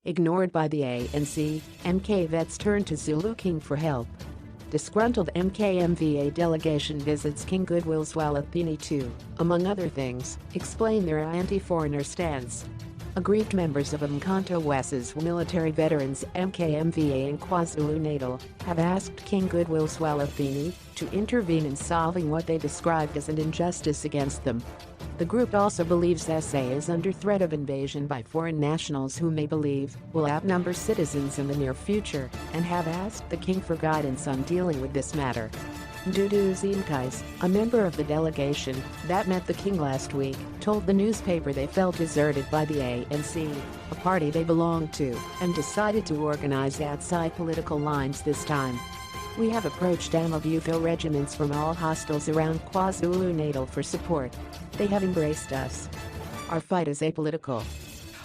Ignored by the ANC, MK vets turn to Zulu King for help. Disgruntled MKMVA delegation visits King Goodwill Zwelithini to, among other things, explain their anti-foreigner stance. Aggrieved members of uMkhonto weSizwe military veterans MKMVA in KwaZulu-Natal have asked King Goodwill Zwelithini to intervene in solving what they described as an injustice against them. The group also believes SA is under threat of invasion by foreign nationals whom they believe will outnumber citizens in the near future and have asked the king for guidance on dealing with this matter. Zulu, a member of the delegation that met the king last week, told the newspaper they felt deserted by the ANC, a party they belong to, and decided to organize outside political lines this time. We have approached uMkhonto regiments from all hostels around KwaZulu-Natal for support. They have embraced us. Our fight is apolitical.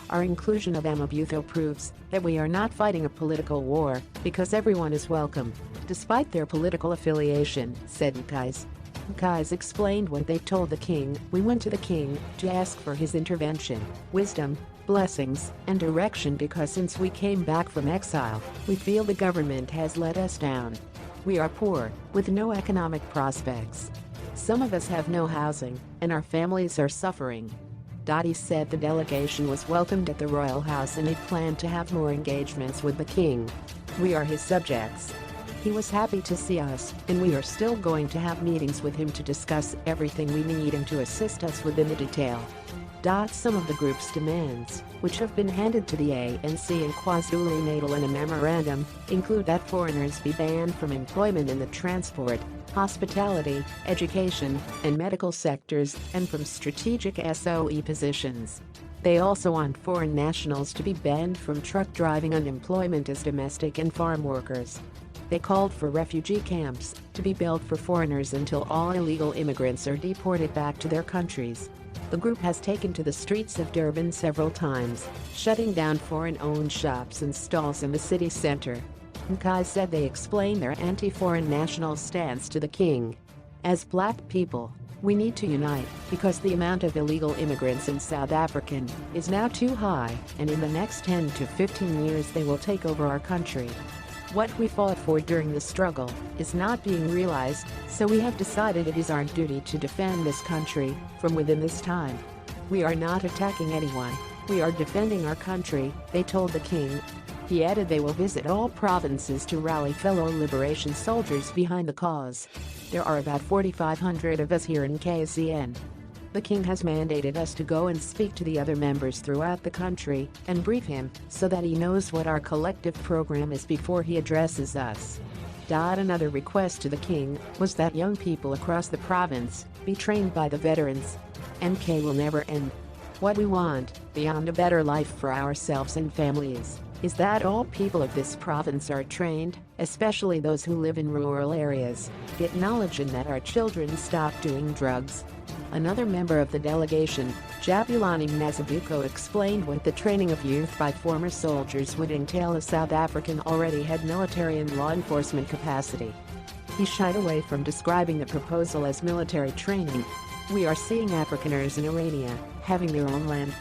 Our inclusion of uMkhonto proves that we are not fighting a political war because everyone is welcome, despite their political affiliation, said Mkhize explained what they told the king. We went to the king to ask for his intervention, wisdom, blessings, and direction because since we came back from exile, we feel the government has let us down. We are poor, with no economic prospects. Some of us have no housing, and our families are suffering. He said the delegation was welcomed at the royal house and they planned to have more engagements with the king. We are his subjects. He was happy to see us, and we are still going to have meetings with him to discuss everything we need and to assist us within the detail. Some of the group's demands, which have been handed to the ANC in KwaZulu-Natal in a memorandum, include that foreigners be banned from employment in the transport, hospitality, education, and medical sectors and from strategic SOE positions. They also want foreign nationals to be banned from truck driving and employment as domestic and farm workers. They called for refugee camps to be built for foreigners until all illegal immigrants are deported back to their countries. The group has taken to the streets of Durban several times, shutting down foreign-owned shops and stalls in the city center. Mkhize said they explained their anti-foreign national stance to the king. As black people, we need to unite because the amount of illegal immigrants in South Africa is now too high, and in the next 10 to 15 years they will take over our country. What we fought for during the struggle is not being realized, so we have decided it is our duty to defend this country from within this time. We are not attacking anyone, we are defending our country, they told the king. He added they will visit all provinces to rally fellow liberation soldiers behind the cause. There are about 4,500 of us here in KZN. The king has mandated us to go and speak to the other members throughout the country and brief him so that he knows what our collective program is before he addresses us. Another request to the king was that young people across the province be trained by the veterans. MK will never end. What we want, beyond a better life for ourselves and families, is that all people of this province are trained, especially those who live in rural areas, get knowledge and that our children stop doing drugs. Another member of the delegation, Jabulani Mazibuko, explained what the training of youth by former soldiers would entail as South African already had military and law enforcement capacity. He shied away from describing the proposal as military training. We are seeing Afrikaners in Irania having their own land.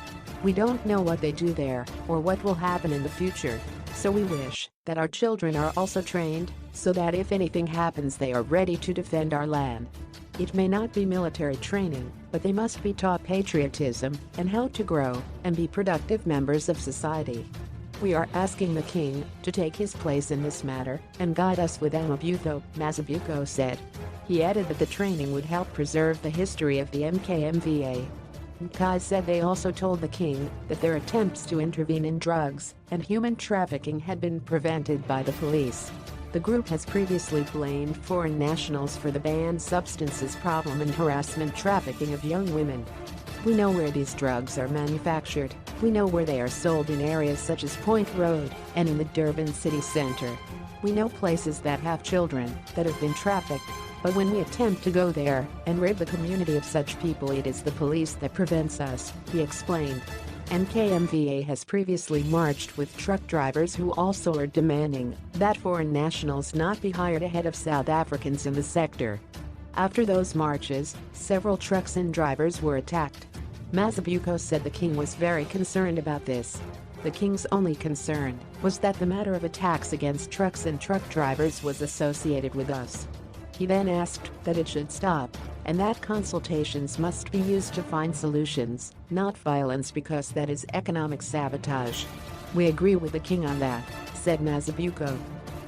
We don't know what they do there or what will happen in the future, so we wish that our children are also trained so that if anything happens they are ready to defend our land. It may not be military training, but they must be taught patriotism and how to grow and be productive members of society. We are asking the king to take his place in this matter and guide us with uMkhonto, Mazibuko said. He added that the training would help preserve the history of the MKMVA. Mkhize said they also told the king that their attempts to intervene in drugs and human trafficking had been prevented by the police. The group has previously blamed foreign nationals for the banned substances problem and harassment trafficking of young women. We know where these drugs are manufactured, we know where they are sold in areas such as Point Road and in the Durban city center. We know places that have children that have been trafficked, but when we attempt to go there and rid the community of such people, it is the police that prevents us, he explained. MKMVA has previously marched with truck drivers who also are demanding that foreign nationals not be hired ahead of South Africans in the sector. After those marches, several trucks and drivers were attacked. Mazibuko said the king was very concerned about this. The king's only concern was that the matter of attacks against trucks and truck drivers was associated with us. He then asked that it should stop, and that consultations must be used to find solutions, not violence, because that is economic sabotage. We agree with the king on that, said Mazibuko.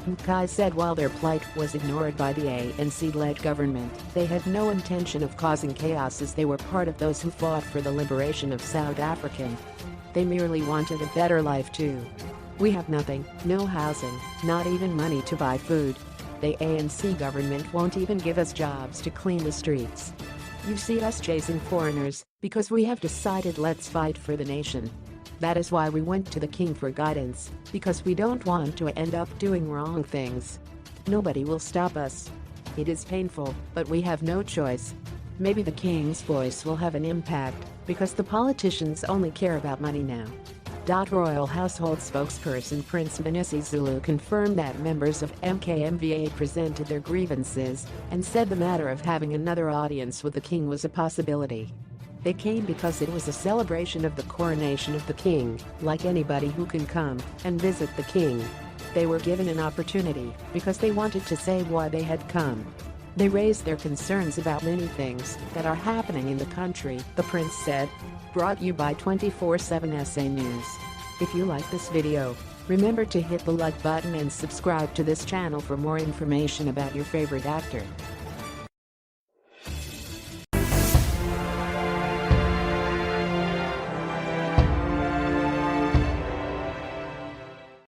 Mkai said while their plight was ignored by the ANC-led government, they had no intention of causing chaos as they were part of those who fought for the liberation of South Africa. They merely wanted a better life too. We have nothing, no housing, not even money to buy food. The ANC government won't even give us jobs to clean the streets. You see us chasing foreigners because we have decided let's fight for the nation. That is why we went to the king for guidance, because we don't want to end up doing wrong things. Nobody will stop us. It is painful, but we have no choice. Maybe the king's voice will have an impact, because the politicians only care about money now. Royal household spokesperson Prince Mnisi Zulu confirmed that members of MKMVA presented their grievances and said the matter of having another audience with the king was a possibility. They came because it was a celebration of the coronation of the king, like anybody who can come and visit the king. They were given an opportunity because they wanted to say why they had come. They raised their concerns about many things that are happening in the country, the prince said. Brought you by 24/7 SA News. If you like this video, remember to hit the like button and subscribe to this channel for more information about your favorite actor.